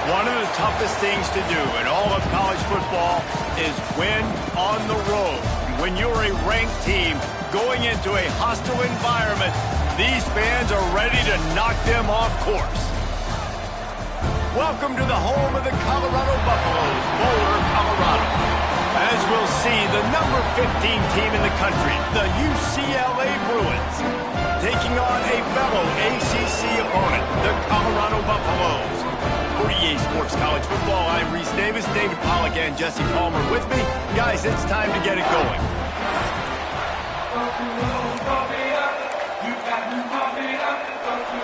One of the toughest things to do in all of college football is win on the road. When you're a ranked team going into a hostile environment, these fans are ready to knock them off course. Welcome to the home of the Colorado Buffaloes, Boulder, Colorado. As we'll see, the number 15 team in the country, the UCLA Bruins, taking on a fellow ACC opponent, the Colorado Buffaloes. For EA Sports College Football, I'm Reese Davis, David Pollack, and Jesse Palmer with me. Guys, it's time to get it going.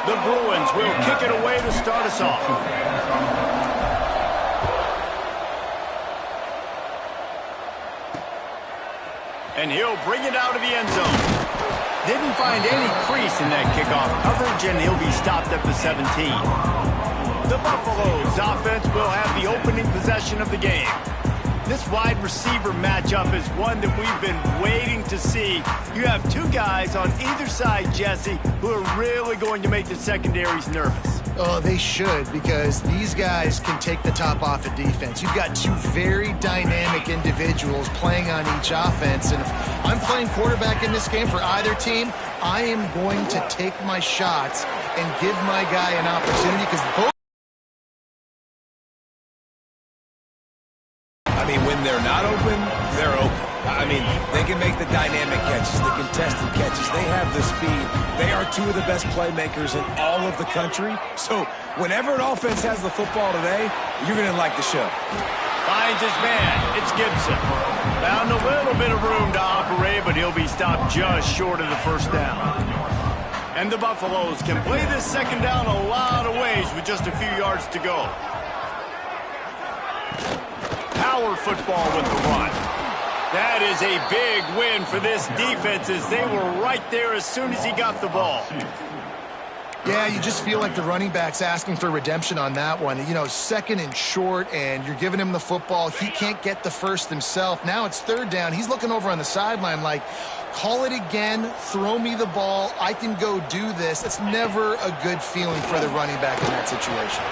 The Bruins will kick it away to start us off. And he'll bring it out of the end zone. Didn't find any crease in that kickoff coverage, and he'll be stopped at the 17. The Buffaloes offense will have the opening possession of the game. This wide receiver matchup is one that we've been waiting to see. You have two guys on either side, Jesse, who are really going to make the secondaries nervous. Oh, they should, because these guys can take the top off of defense. You've got two very dynamic individuals playing on each offense, and if I'm playing quarterback in this game for either team, I am going to take my shots and give my guy an opportunity, because both when they're not open, they're open. I mean, they can make the dynamic catches, the contested catches. They have the speed. They are two of the best playmakers in all of the country. So whenever an offense has the football today, you're going to like the show. Finds his man. It's Gibson. Found a little bit of room to operate, but he'll be stopped just short of the first down. And the Buffaloes can play this second down a lot of ways with just a few yards to go. Power football with the run. That is a big win for this defense, as they were right there as soon as he got the ball. Yeah, you just feel like the running back's asking for redemption on that one. You know, second and short, and you're giving him the football. He can't get the first himself. Now it's third down. He's looking over on the sideline like, call it again, throw me the ball, I can go do this. It's never a good feeling for the running back in that situation.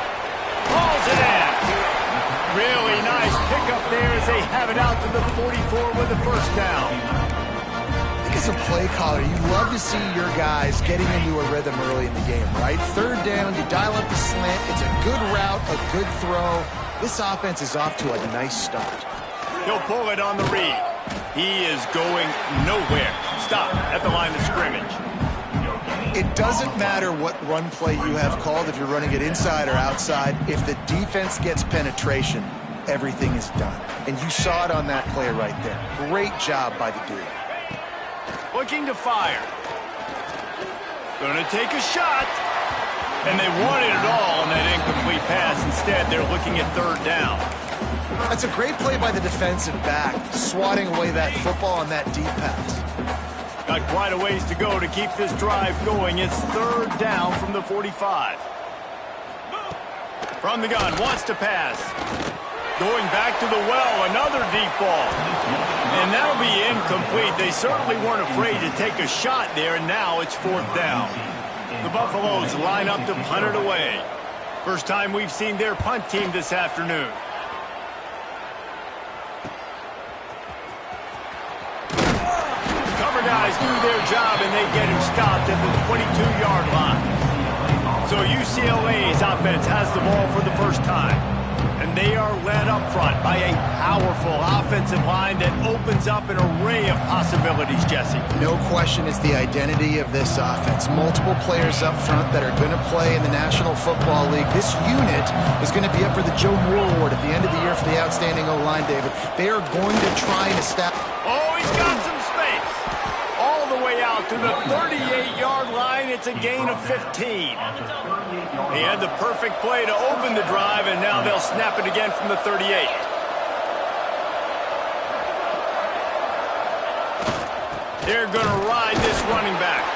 Balls it in. Really nice pickup there as they have it out to the 44 with the first down. I think as a play caller, you love to see your guys getting into a rhythm early in the game, right? Third down, you dial up the slant. It's a good route, a good throw. This offense is off to a nice start. He'll pull it on the read. He is going nowhere. Stop at the line of scrimmage. It doesn't matter what run play you have called, if you're running it inside or outside. If the defense gets penetration, everything is done. And you saw it on that play right there. Great job by the dude. Looking to fire. Gonna take a shot. And they wanted it all on that incomplete pass. Instead, they're looking at third down. That's a great play by the defensive back, swatting away that football on that deep pass. Got quite a ways to go to keep this drive going. It's third down from the 45. From the gun, wants to pass. Going back to the well, another deep ball. And that'll be incomplete. They certainly weren't afraid to take a shot there, and now it's fourth down. The Buffaloes line up to punt it away. First time we've seen their punt team this afternoon. Guys do their job, and they get him stopped at the 22-yard line. So UCLA's offense has the ball for the first time, and they are led up front by a powerful offensive line that opens up an array of possibilities, Jesse. No question, it's the identity of this offense. Multiple players up front that are going to play in the National Football League. This unit is going to be up for the Joe Moore Award at the end of the year for the outstanding O-line, David. They are going to try and establish... Oh, he's got some space. All the way out to the 38-yard line. It's a gain of 15. They had the perfect play to open the drive, and now they'll snap it again from the 38. They're going to ride this running back.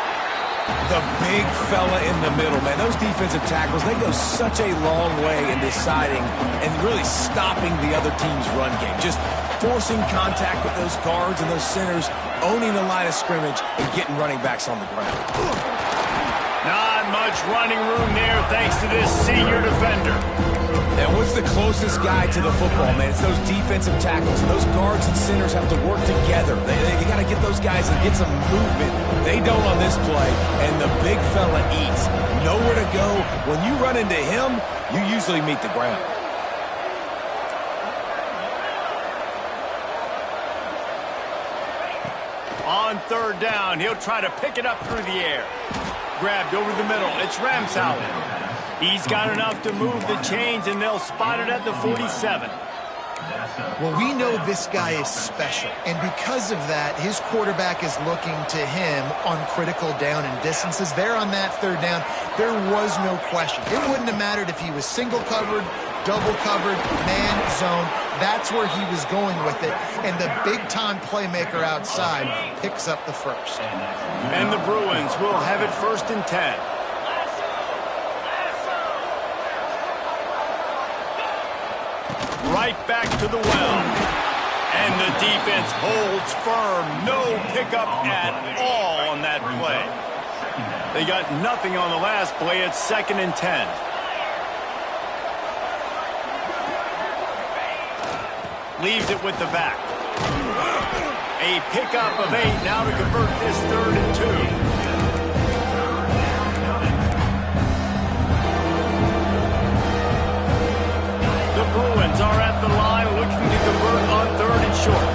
The big fella in the middle, man. Those defensive tackles, they go such a long way in deciding and really stopping the other team's run game. Just forcing contact with those guards and those centers, owning the line of scrimmage, and getting running backs on the ground. Not much running room there thanks to this senior defender. And what's the closest guy to the football, man? It's those defensive tackles. And those guards and centers have to work together. They got to get those guys and get some movement. They don't on this play, and the big fella eats. Nowhere to go. When you run into him, you usually meet the ground. On third down, he'll try to pick it up through the air. Grabbed over the middle. It's Ramsauer. He's got enough to move the chains, and they'll spot it at the 47. Well, we know this guy is special, and because of that, his quarterback is looking to him on critical down and distances. There on that third down, there was no question. It wouldn't have mattered if he was single covered, double covered, man, zone. That's where he was going with it, and the big-time playmaker outside picks up the first. And the Bruins will have it 1st and 10. Right back to the well. And the defense holds firm. No pickup at all on that play. They got nothing on the last play. It's 2nd and 10. Leaves it with the back. A pickup of 8 now to convert this 3rd and 2. The Bruins are at the line looking to convert on 3rd and short.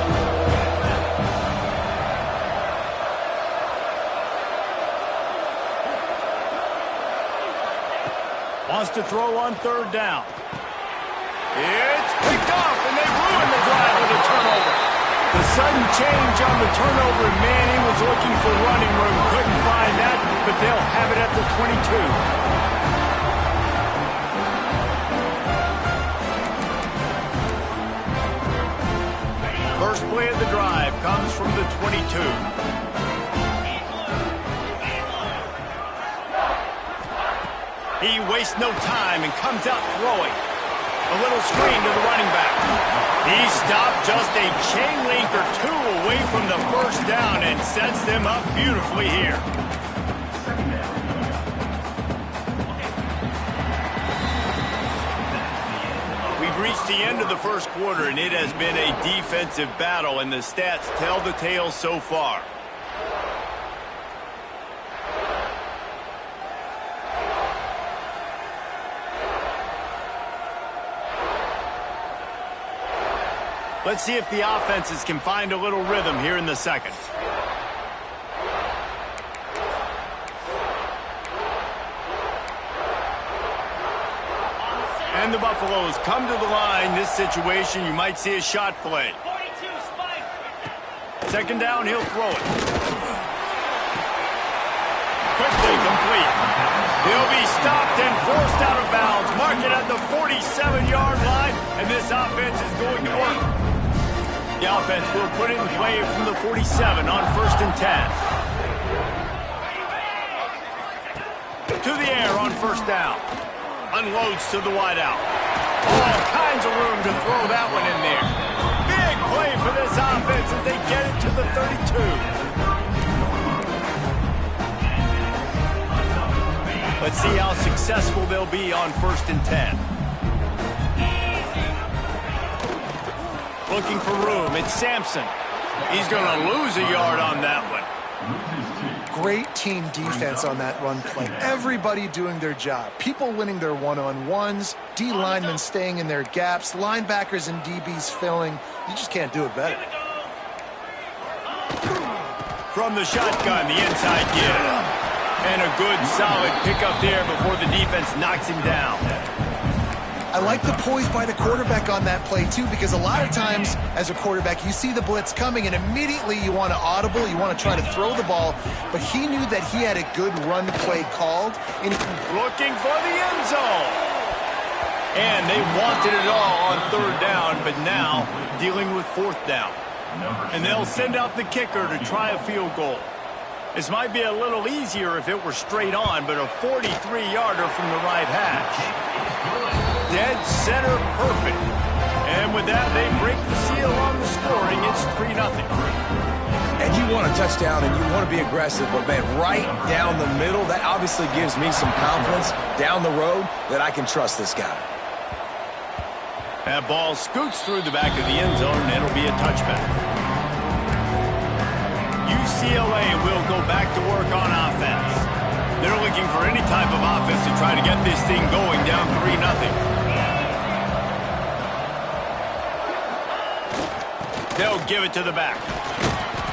Wants to throw on 3rd down. It's picked off, and they ruin the drive with a turnover. The sudden change on the turnover, and man, he was looking for running room. Couldn't find that, but they'll have it at the 22. First play of the drive comes from the 22. He wastes no time and comes out throwing. A little screen to the running back. He stopped just a chain link or 2 away from the first down and sets them up beautifully here. Reached the end of the first quarter, and it has been a defensive battle, and the stats tell the tale so far. Let's see if the offenses can find a little rhythm here in the second. And the Buffaloes come to the line. This situation, you might see a shot play. 2nd down, he'll throw it. Quickly complete. He'll be stopped and forced out of bounds. Mark it at the 47-yard line, and this offense is going to work. The offense will put it in play from the 47 on 1st and 10. To the air on 1st down. Unloads to the wideout. All kinds of room to throw that one in there. Big play for this offense as they get it to the 32. Let's see how successful they'll be on 1st and 10. Looking for room. It's Sampson. He's going to lose a yard on that one. Great team defense on that run play. Everybody doing their job. People winning their one-on-ones, D linemen staying in their gaps, linebackers and DBs filling. You just can't do it better. From the shotgun, the inside give. And a good, solid pickup there before the defense knocks him down. I like the poise by the quarterback on that play, too, because a lot of times, as a quarterback, you see the blitz coming, and immediately you want to audible, you want to try to throw the ball, but he knew that he had a good run play called. And looking for the end zone. And they wanted it all on 3rd down, but now dealing with 4th down. And they'll send out the kicker to try a field goal. This might be a little easier if it were straight on, but a 43-yarder from the right hash. Dead center perfect. And with that, they break the seal on the scoring. It's 3-0. And you want a touchdown and you want to be aggressive, but man, right down the middle, that obviously gives me some confidence down the road that I can trust this guy. That ball scoots through the back of the end zone, and it'll be a touchback. UCLA will go back to work on offense. They're looking for any type of offense to try to get this thing going down 3-0. They'll give it to the back.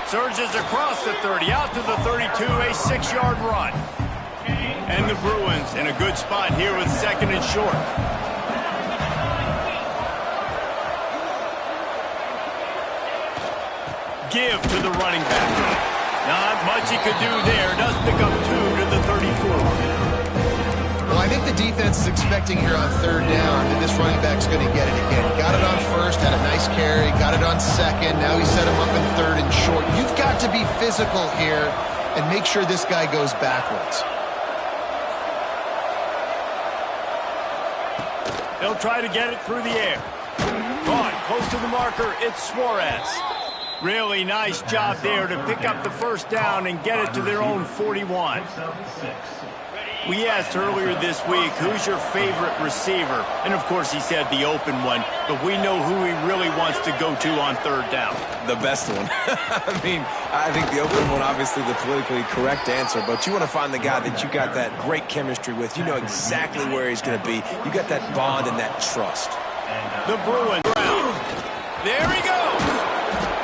Surges across the 30, out to the 32, a 6-yard run. And the Bruins in a good spot here with second and short. Give to the running back. Not much he could do there. Does pick up 2 to the 34. Well, I think the defense is expecting here on third down that this running back's going to get it again. Got it on first, had a nice carry, got it on second. Now he set him up in third and short. You've got to be physical here and make sure this guy goes backwards. They'll try to get it through the air. Caught close to the marker. It's Suarez. Really nice job there to pick up the first down and get it to their own 41. We asked earlier this week, who's your favorite receiver? And, of course, he said the open one, but we know who he really wants to go to on third down. The best one. I mean, I think the open one, obviously the politically correct answer, but you want to find the guy that you got that great chemistry with. You know exactly where he's going to be. You got that bond and that trust. The Bruins. There he goes.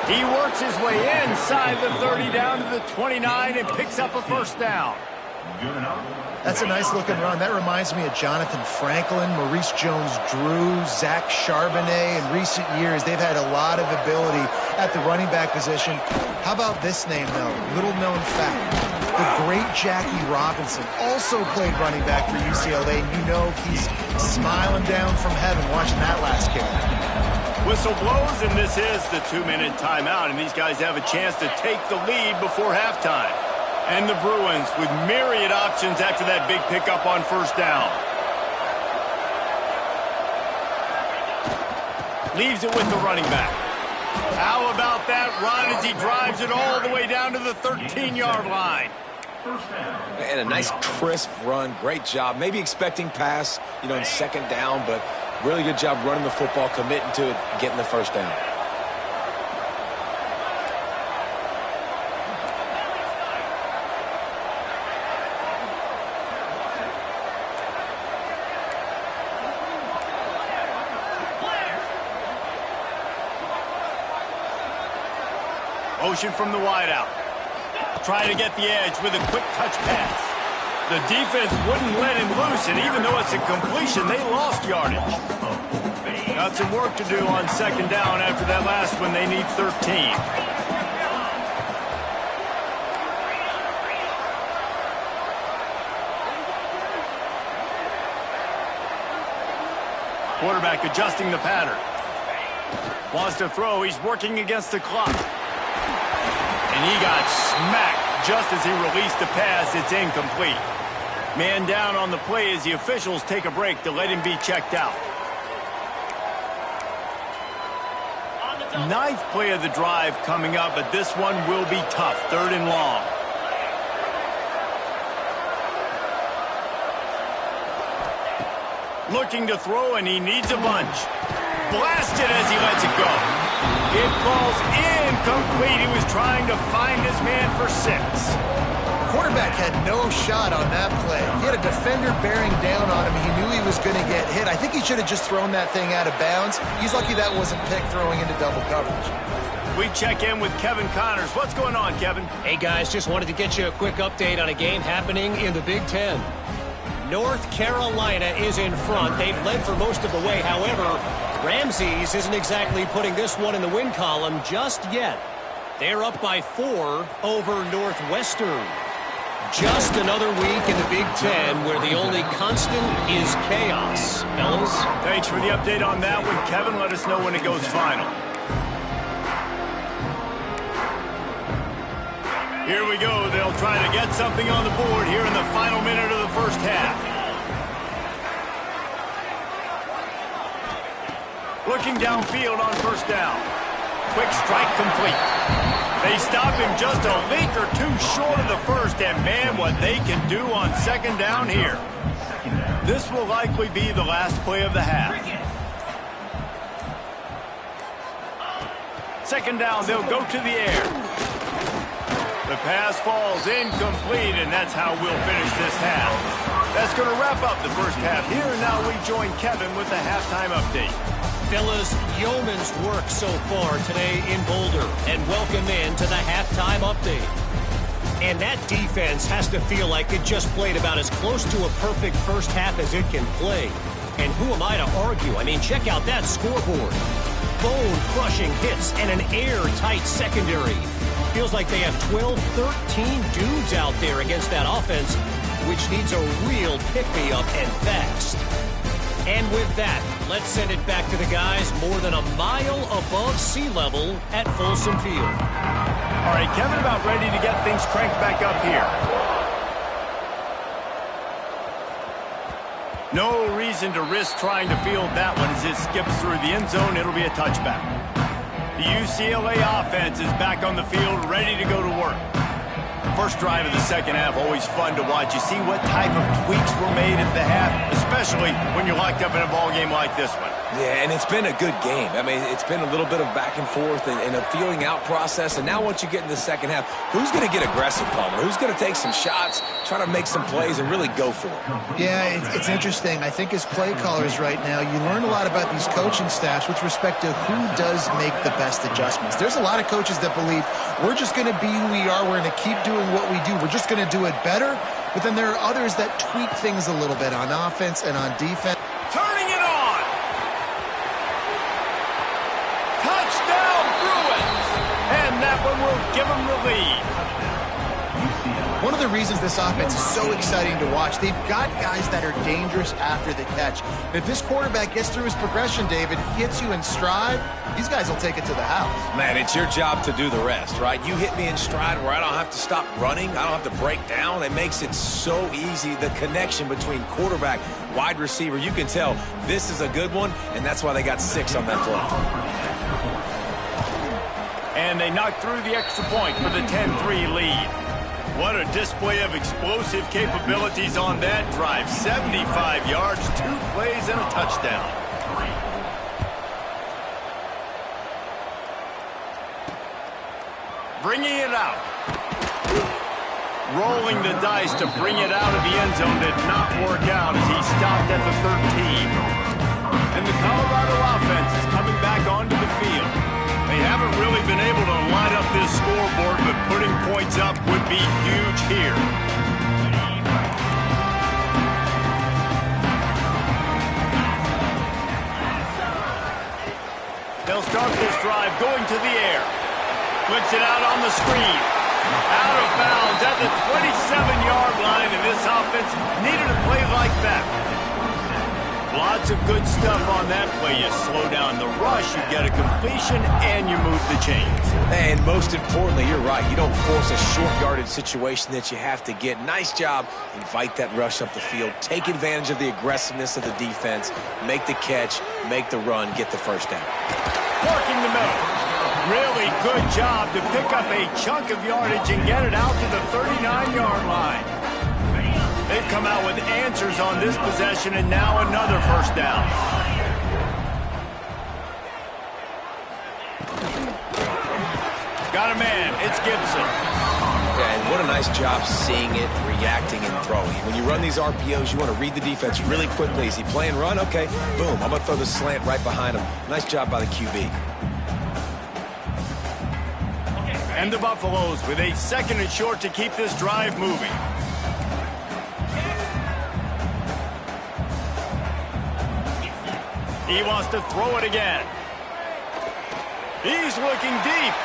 He works his way inside the 30 down to the 29 and picks up a first down. That's a nice looking run. That reminds me of Jonathan Franklin, Maurice Jones-Drew, Zach Charbonnet. In recent years, they've had a lot of ability at the running back position. How about this name, though? Little known fact. The great Jackie Robinson also played running back for UCLA, and you know he's smiling down from heaven watching that last kick. Whistle blows, and this is the 2-minute timeout, and these guys have a chance to take the lead before halftime. And the Bruins with myriad options after that big pickup on first down. Leaves it with the running back. How about that run as he drives it all the way down to the 13-yard line? And a nice crisp run. Great job. Maybe expecting pass, in second down, but really good job running the football, committing to it, getting the first down. Motion from the wideout. Trying to get the edge with a quick touch pass. The defense wouldn't let him loose, and even though it's a completion, they lost yardage. Got some work to do on second down after that last one. They need 13. Quarterback adjusting the pattern. Wants to throw. He's working against the clock. And he got smacked just as he released the pass. It's incomplete. Man down on the play as the officials take a break to let him be checked out. Ninth play of the drive coming up, but this one will be tough. Third and long. Looking to throw, and he needs a bunch. Blasted as he lets it go. It falls incomplete. He was trying to find his man for 6. Quarterback had no shot on that play. He had a defender bearing down on him. He knew he was going to get hit. I think he should have just thrown that thing out of bounds. He's lucky that wasn't picked throwing into double coverage. We check in with Kevin Connors. What's going on, Kevin? Hey, guys, just wanted to get you a quick update on a game happening in the Big Ten. North Carolina is in front. They've led for most of the way. However, Ramses isn't exactly putting this one in the win column just yet. They're up by 4 over Northwestern. Just another week in the Big Ten where the only constant is chaos. Ellis? Thanks for the update on that one, Kevin. Let us know when it goes final. Here we go. They'll try to get something on the board here in the final minute of the first half. Looking downfield on first down. Quick strike complete. They stop him just a link or two short of the first, and man, what they can do on second down here. This will likely be the last play of the half. second down, they'll go to the air. The pass falls incomplete, and that's how we'll finish this half. That's going to wrap up the first half here. Now we join Kevin with the halftime update. Fellas, yeoman's work so far today in Boulder, and welcome in to the halftime update. And that defense has to feel like it just played about as close to a perfect first half as it can play. And who am I to argue? I mean, check out that scoreboard. Bone-crushing hits and an airtight secondary. Feels like they have 12, 13 dudes out there against that offense, which needs a real pick-me-up and fast. And with that, let's send it back to the guys more than a mile above sea level at Folsom Field. All right, Kevin, about ready to get things cranked back up here. No reason to risk trying to field that one as it skips through the end zone. It'll be a touchback. The UCLA offense is back on the field, ready to go to work. First drive of the second half, always fun to watch. You see what type of tweaks were made at the half, especially when you're locked up in a ball game like this one. Yeah, and it's been a good game. I mean, it's been a little bit of back and forth and a feeling out process. And now once you get in the second half, who's going to get aggressive, Palmer? Who's going to take some shots, try to make some plays, and really go for it? Yeah, it's interesting. I think as play callers right now, you learn a lot about these coaching staffs with respect to who does make the best adjustments. There's a lot of coaches that believe we're just going to be who we are. We're going to keep doing what we do. We're just going to do it better. But then there are others that tweak things a little bit on offense and on defense. Turning it on. Touchdown, Bruins. And that one will give them the lead. One of the reasons this offense is so exciting to watch, they've got guys that are dangerous after the catch. If this quarterback gets through his progression, David, hits you in stride, these guys will take it to the house. Man, it's your job to do the rest, right? You hit me in stride where I don't have to stop running. I don't have to break down. It makes it so easy. The connection between quarterback, wide receiver, you can tell this is a good one, and that's why they got 6 on that play. And they knocked through the extra point for the 10-3 lead. What a display of explosive capabilities on that drive. 75 yards, 2 plays, and a touchdown. Bringing it out. Rolling the dice to bring it out of the end zone did not work out as he stopped at the 13. And the Colorado offense is coming back onto the field. They haven't really been able to line up this scoreboard, but putting points up would be huge here. They'll start this drive going to the air. Flips it out on the screen. Out of bounds at the 27-yard line, and this offense needed a play like that. Lots of good stuff on that play. You slow down the rush, you get a completion, and you move the chains. And most importantly, you're right. You don't force a short-yarded situation that you have to get. Nice job. Invite that rush up the field. Take advantage of the aggressiveness of the defense. Make the catch. Make the run. Get the first down. Working the middle. Really good job to pick up a chunk of yardage and get it out to the 39-yard line. They've come out with answers on this possession, and now another first down. Got a man. It's Gibson. Yeah, and what a nice job seeing it, reacting, and throwing. When you run these RPOs, you want to read the defense really quickly. Is he playing run? Okay, boom. I'm going to throw the slant right behind him. Nice job by the QB. And the Buffaloes with a second and short to keep this drive moving. He wants to throw it again. He's looking deep.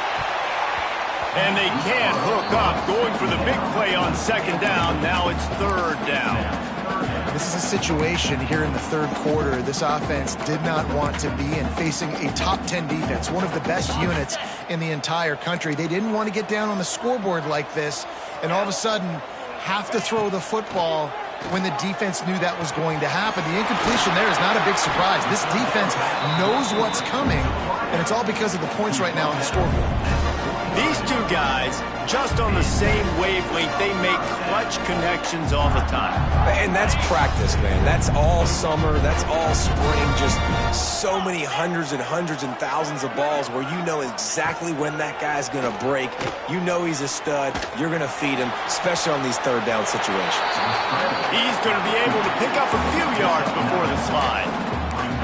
And they can't hook up. Going for the big play on second down. Now it's third down. This is a situation here in the third quarter this offense did not want to be in, facing a top 10 defense, one of the best units in the entire country. They didn't want to get down on the scoreboard like this, and all of a sudden have to throw the football when the defense knew that was going to happen. The incompletion there is not a big surprise. This defense knows what's coming, and it's all because of the points right now on the scoreboard. These two guys, just on the same wavelength, they make clutch connections all the time. And that's practice, man. That's all summer. That's all spring. Just so many hundreds and thousands of balls where you know exactly when that guy's going to break. You know he's a stud. You're going to feed him, especially on these third down situations. He's going to be able to pick up a few yards before the slide.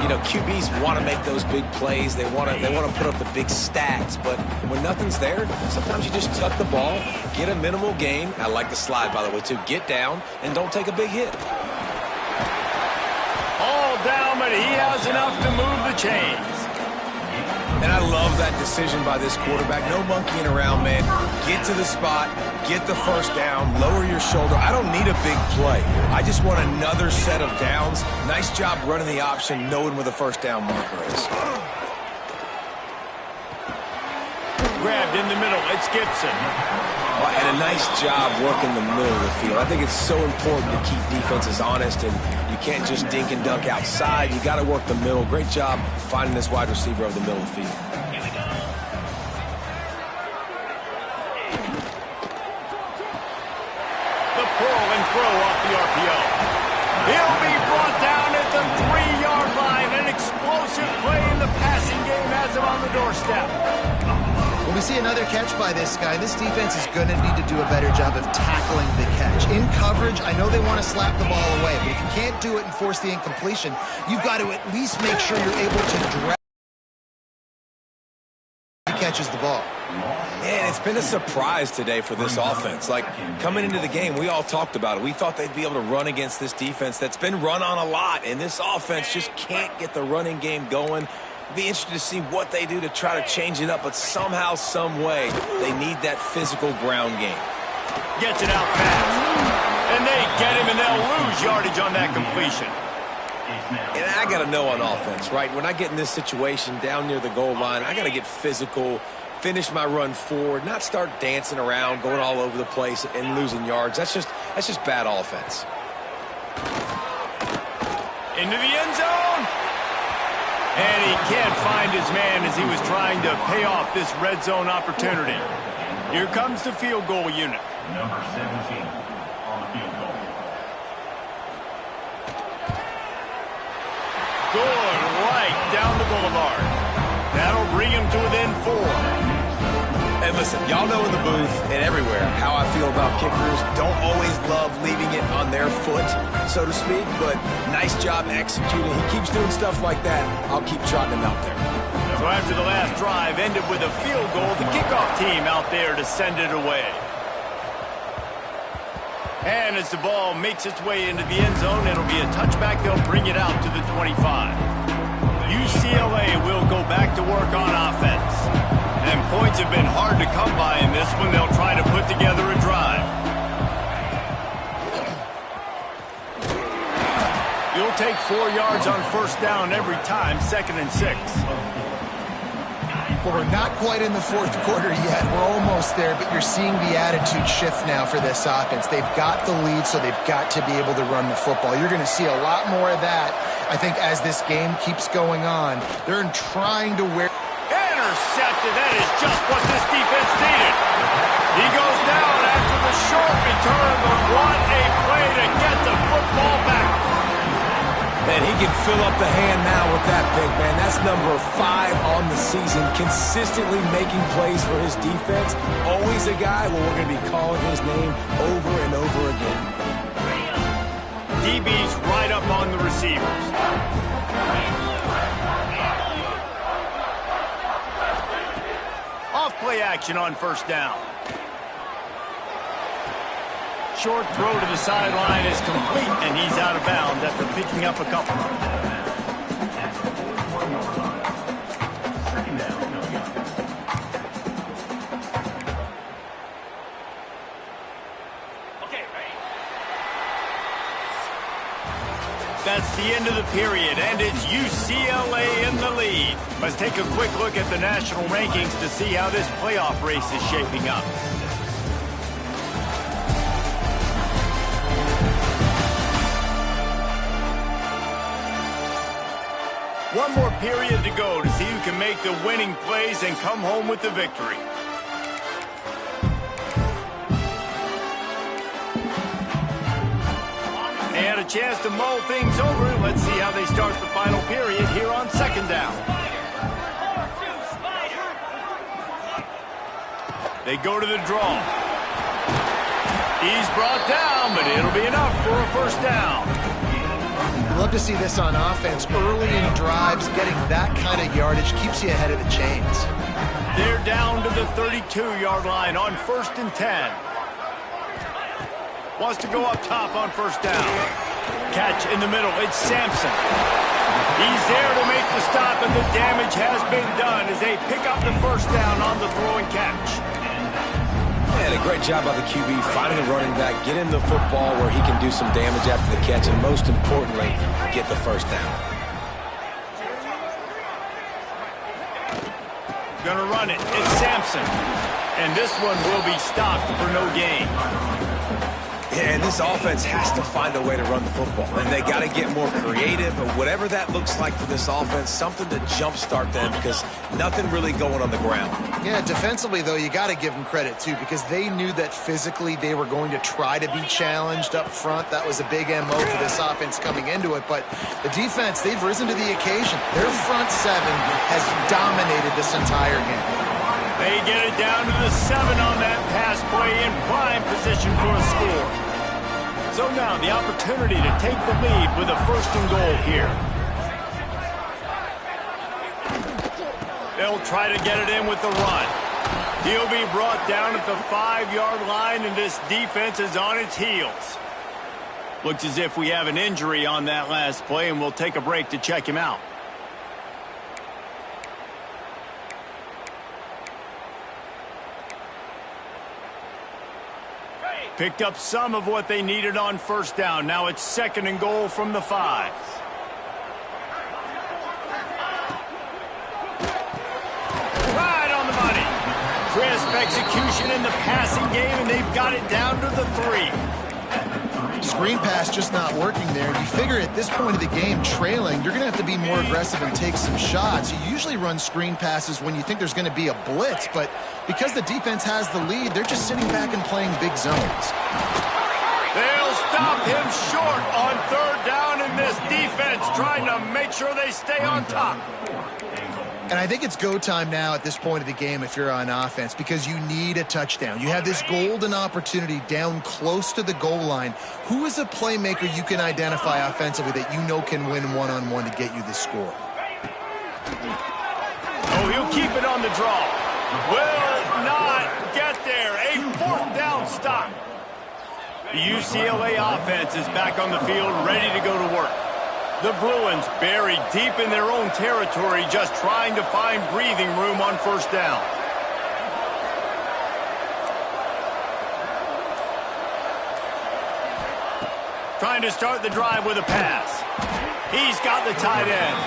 You know, QBs want to make those big plays. They want to put up the big stats. But when nothing's there, sometimes you just tuck the ball, get a minimal gain. I like the slide, by the way, too. Get down and don't take a big hit. All down, but he has enough to move the chains. And I love that decision by this quarterback. No monkeying around, man. Get to the spot, get the first down, lower your shoulder. I don't need a big play. I just want another set of downs. Nice job running the option, knowing where the first down marker is. Grabbed in the middle. It's Gibson. And a nice job working the middle of the field. I think it's so important to keep defenses honest, and you can't just dink and dunk outside. You got to work the middle. Great job finding this wide receiver over the middle of the field. The pull and throw off the RPO. He'll be brought down at the 3-yard line. An explosive play in the passing game has him on the doorstep. When we see another catch by this guy, this defense is going to need to do a better job of tackling the catch. In coverage, I know they want to slap the ball away, but if you can't do it and force the incompletion, you've got to at least make sure you're able to drag he catches the ball. Man, it's been a surprise today for this offense. Like, coming into the game, we all talked about it. We thought they'd be able to run against this defense that's been run on a lot, and this offense just can't get the running game going. Be interested to see what they do to try to change it up, but somehow, some way, they need that physical ground game. Gets it out fast. And they get him, and they'll lose yardage on that completion. And I got to know on offense, right? When I get in this situation down near the goal line, I got to get physical, finish my run forward, not start dancing around, going all over the place and losing yards. That's just bad offense. Into the end zone. And he can't find his man as he was trying to pay off this red zone opportunity. Here comes the field goal unit. Number 17 on the field goal. Good right down the boulevard. That'll bring him to within 4. And listen, y'all know in the booth and everywhere how I feel about kickers. Don't always love leaving it on their foot, so to speak, but nice job executing. He keeps doing stuff like that. I'll keep trotting him out there. So after the last drive ended with a field goal, the kickoff team out there to send it away. And as the ball makes its way into the end zone, it'll be a touchback. They'll bring it out to the 25. UCLA will go back to work on offense. And points have been hard to come by in this one. They'll try to put together a drive. You'll take 4 yards on first down every time, 2nd and 6. Well, we're not quite in the fourth quarter yet. We're almost there, but you're seeing the attitude shift now for this offense. They've got the lead, so they've got to be able to run the football. You're going to see a lot more of that, I think, as this game keeps going on. They're trying to wear... Intercepted. That is just what this defense needed. He goes down after the short return, but what a play to get the football back. And he can fill up the hand now with that big man. That's number 5 on the season, consistently making plays for his defense. Always a guy where we're going to be calling his name over and over again. DB's right up on the receivers. Off play action on first down. Short throw to the sideline is complete, and he's out of bounds after picking up a couple. Second down, no yard. Okay, ready? That's the end of the period, and it's UCLA in the lead. Let's take a quick look at the national rankings to see how this playoff race is shaping up. One more period to go to see who can make the winning plays and come home with the victory. had a chance to mull things over. Let's see how they start the final period here on second down. They go to the draw. He's brought down, but it'll be enough for a first down. Love to see this on offense. Early in drives, getting that kind of yardage keeps you ahead of the chains. They're down to the 32-yard line on 1st and 10. Wants to go up top on first down. Catch in the middle. It's Sampson. He's there to make the stop, and the damage has been done as they pick up the first down on the throw and catch. And a great job by the QB finding a running back, get him the football where he can do some damage after the catch, and most importantly, get the first down. Gonna run it. It's Sampson. And this one will be stopped for no gain. Yeah, and this offense has to find a way to run the football. And they got to get more creative, but whatever that looks like for this offense, something to jumpstart them because nothing really going on the ground. Yeah, defensively, though, you got to give them credit, too, because they knew that physically they were going to try to be challenged up front. That was a big MO for this offense coming into it. But the defense, they've risen to the occasion. Their front seven has dominated this entire game. They get it down to the 7 on that pass play in prime position for a score. So now the opportunity to take the lead with a 1st and goal here. They'll try to get it in with the run. He'll be brought down at the 5-yard line, and this defense is on its heels. Looks as if we have an injury on that last play, and we'll take a break to check him out. Picked up some of what they needed on first down. Now it's 2nd and goal from the 5. Right on the money. Crisp execution in the passing game, and they've got it down to the 3. Screen pass just not working there. You figure at this point of the game, trailing, you're going to have to be more aggressive and take some shots. You usually run screen passes when you think there's going to be a blitz, but because the defense has the lead, they're just sitting back and playing big zones. They'll stop him short on 3rd down, and this defense trying to make sure they stay on top. And I think it's go time now at this point of the game if you're on offense because you need a touchdown. You have this golden opportunity down close to the goal line. Who is a playmaker you can identify offensively that you know can win one-on-one to get you the score? Oh, he'll keep it on the draw. Will not get there. A 4th down stop. The UCLA offense is back on the field, ready to go to work. The Bruins buried deep in their own territory, just trying to find breathing room on first down. Trying to start the drive with a pass. He's got the tight end.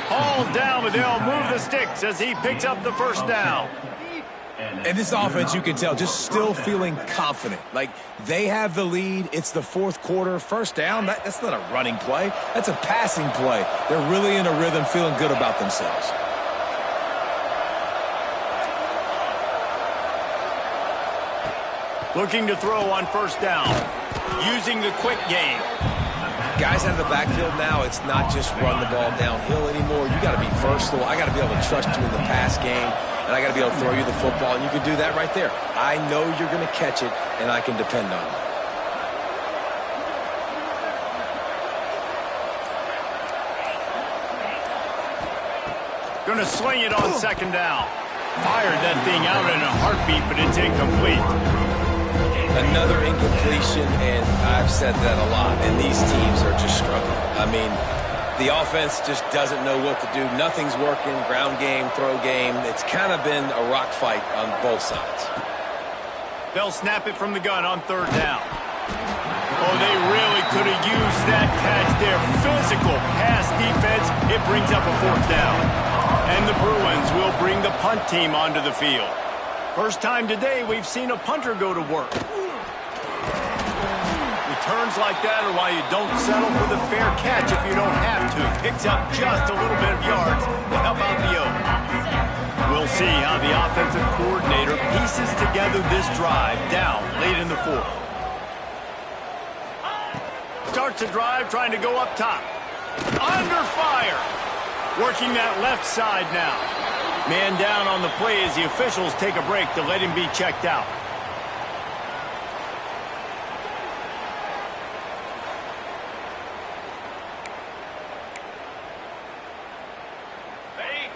Hauled down, but they'll move the sticks as he picks up the first down. And this offense, you can tell, just still feeling confident. Like, they have the lead. It's the 4th quarter. First down, that's not a running play. That's a passing play. They're really in a rhythm, feeling good about themselves. Looking to throw on first down. Using the quick game. Guys out of the backfield now, it's not just run the ball downhill anymore. You got to be versatile. I got to be able to trust you in the pass game, and I got to be able to throw you the football, and you can do that right there. I know you're going to catch it, and I can depend on it. Going to sling it on 2nd down. Fired that thing out in a heartbeat, but it's incomplete. Another incompletion, and I've said that a lot, and these teams are just struggling. I mean, the offense just doesn't know what to do. Nothing's working, ground game, throw game. It's kind of been a rock fight on both sides. They'll snap it from the gun on 3rd down. Oh, they really could have used that catch there. Physical pass defense. It brings up a 4th down. And the Bruins will bring the punt team onto the field. First time today we've seen a punter go to work. Returns like that are why you don't settle for the fair catch if you don't have to. Picks up just a little bit of yards to help out the Oaks. We'll see how the offensive coordinator pieces together this drive down late in the 4th. starts a drive trying to go up top. Under fire. Working that left side now. Man down on the play as the officials take a break to let him be checked out.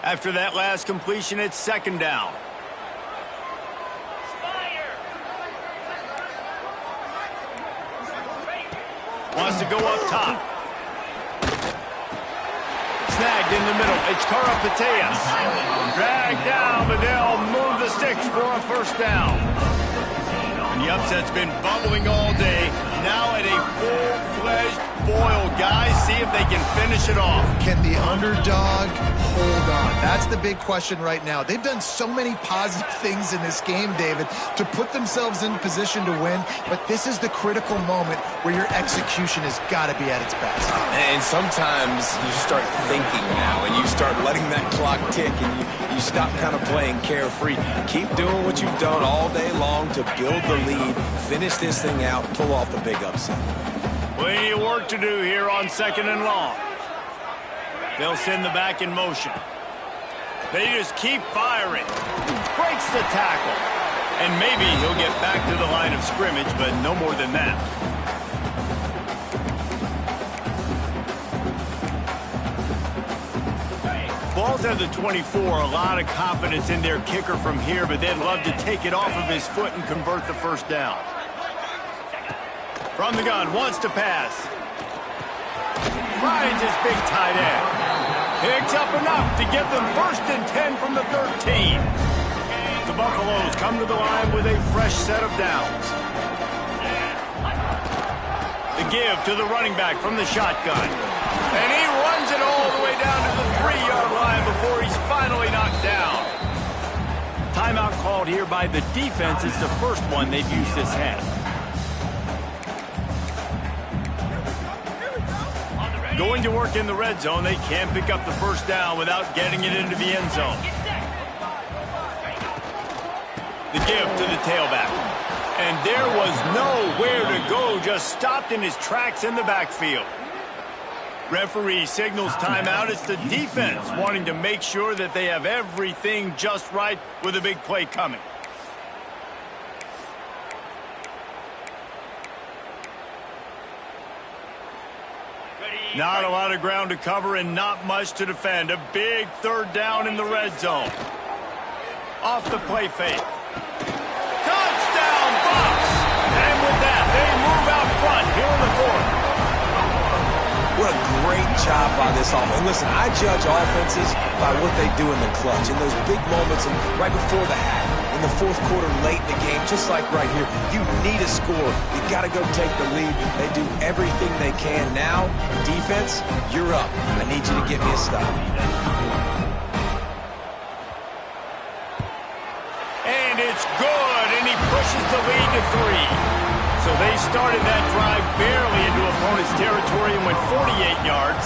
After that last completion, it's second down. Wants to go up top. Snagged in the middle. It's Karapateas. Dragged down, but they'll move the sticks for a first down. And the upset's been bubbling all day. Now at a full-fledged boil. Guys, see if they can finish it off. Can the underdog hold on? That's the big question right now. They've done so many positive things in this game, David, to put themselves in position to win, but this is the critical moment where your execution has got to be at its best. And sometimes you start thinking now, and you start letting that clock tick, and you stop kind of playing carefree. Keep doing what you've done all day long to build the lead, finish this thing out, pull off the big upset. Plenty of work to do here on second and long. They'll send the back in motion. They just keep firing. Breaks the tackle. And maybe he'll get back to the line of scrimmage, but no more than that. Ball's at the 24. A lot of confidence in their kicker from here, but they'd love to take it off of his foot and convert the first down. From the gun, wants to pass. Finds his big tight end. Picks up enough to get them 1st and 10 from the 13. The Buffaloes come to the line with a fresh set of downs. The give to the running back from the shotgun. And he runs it all the way down to the 3-yard line before he's finally knocked down. Timeout called here by the defense. It's the first one they've used this half. Going to work in the red zone. They can't pick up the first down without getting it into the end zone. The give to the tailback. And there was nowhere to go, just stopped in his tracks in the backfield. Referee signals timeout. It's the defense wanting to make sure that they have everything just right with a big play coming. Not a lot of ground to cover and not much to defend. A big third down in the red zone. Off the play fake. Touchdown, Bucs! And with that, they move out front here in the fourth. What a great job by this offense. And listen, I judge offenses by what they do in the clutch, in those big moments and right before the half, in the fourth quarter, late in the game, just like right here. You need a score. You got to go take the lead. They do everything they can. Now, defense, you're up. I need you to get me a stop. And it's good, and he pushes the lead to 3. So they started that drive barely into opponent's territory and went 48 yards,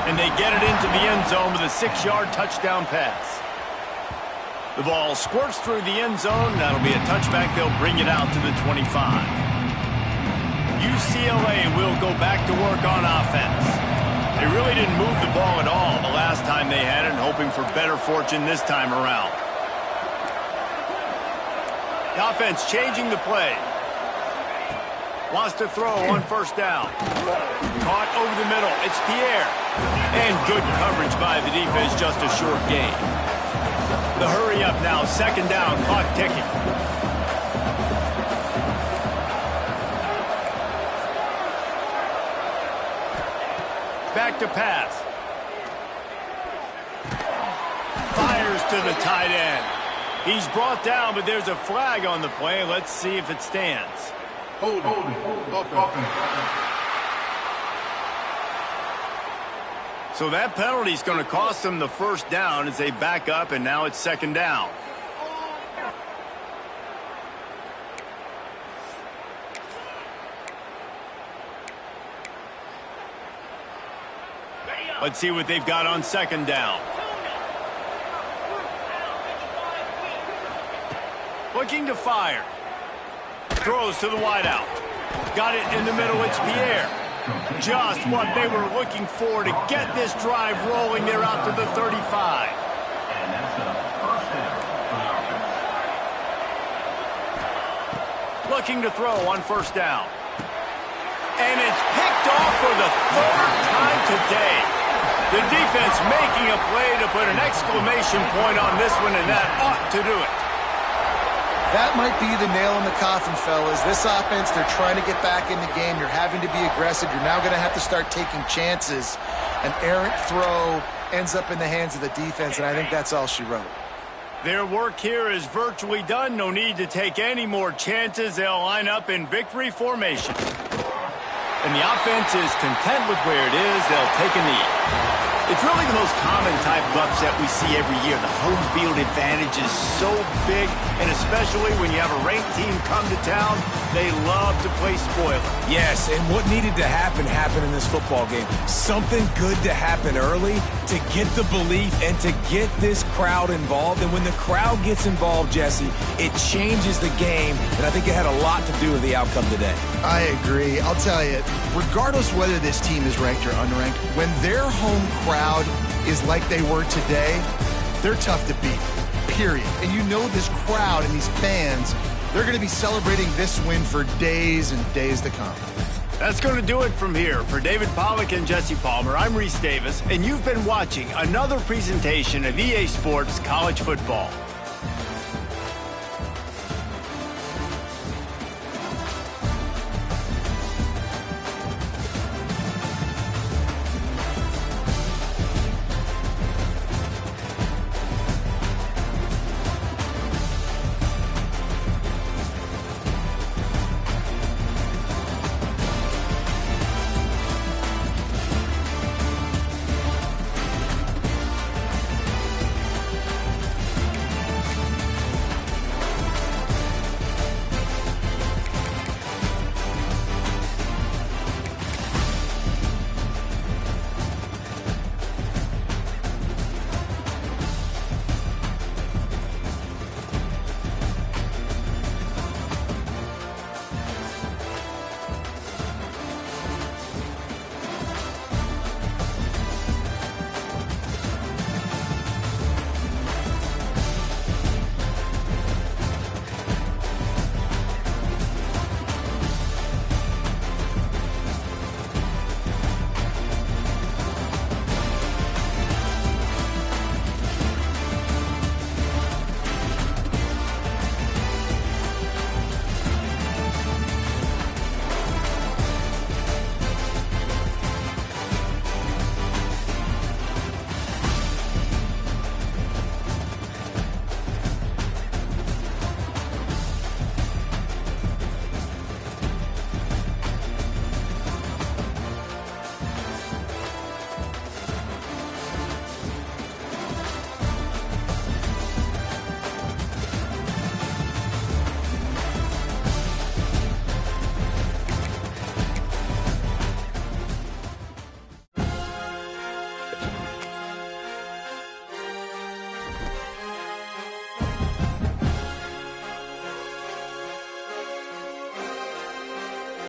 and they get it into the end zone with a 6-yard touchdown pass. The ball squirts through the end zone. That'll be a touchback. They'll bring it out to the 25. UCLA will go back to work on offense. They really didn't move the ball at all the last time they had it, and hoping for better fortune this time around. The offense changing the play. Wants to throw on first down. Caught over the middle. It's Pierre. And good coverage by the defense, just a short gain. The hurry up now, second down, clock ticking. Back to pass. Fires to the tight end. He's brought down, but there's a flag on the play. Let's see if it stands. Hold it. So that penalty is going to cost them the first down as they back up, and now it's second down. Let's see what they've got on second down. Looking to fire. Throws to the wideout. Got it in the middle. It's Pierre. Just what they were looking for to get this drive rolling there out to the 35. Looking to throw on first down. And it's picked off for the third time today. The defense making a play to put an exclamation point on this one, and that ought to do it. That might be the nail in the coffin, fellas. This offense, they're trying to get back in the game. You're having to be aggressive. You're now going to have to start taking chances. An errant throw ends up in the hands of the defense, and I think that's all she wrote. Their work here is virtually done. No need to take any more chances. They'll line up in victory formation. And the offense is content with where it is. They'll take a knee. It's really the most common type of upset we see every year. The home field advantage is so big, and especially when you have a ranked team come to town, they love to play spoiler. Yes, and what needed to happen happened in this football game. Something good to happen early to get the belief and to get this crowd involved. And when the crowd gets involved, Jesse, it changes the game, and I think it had a lot to do with the outcome today. I agree. I'll tell you, regardless whether this team is ranked or unranked, when their home crowd is like they were today, they're tough to beat, period. And you know this crowd and these fans, they're going to be celebrating this win for days and days to come. That's going to do it from here. For David Pollack and Jesse Palmer, I'm Reese Davis, and you've been watching another presentation of EA Sports College Football.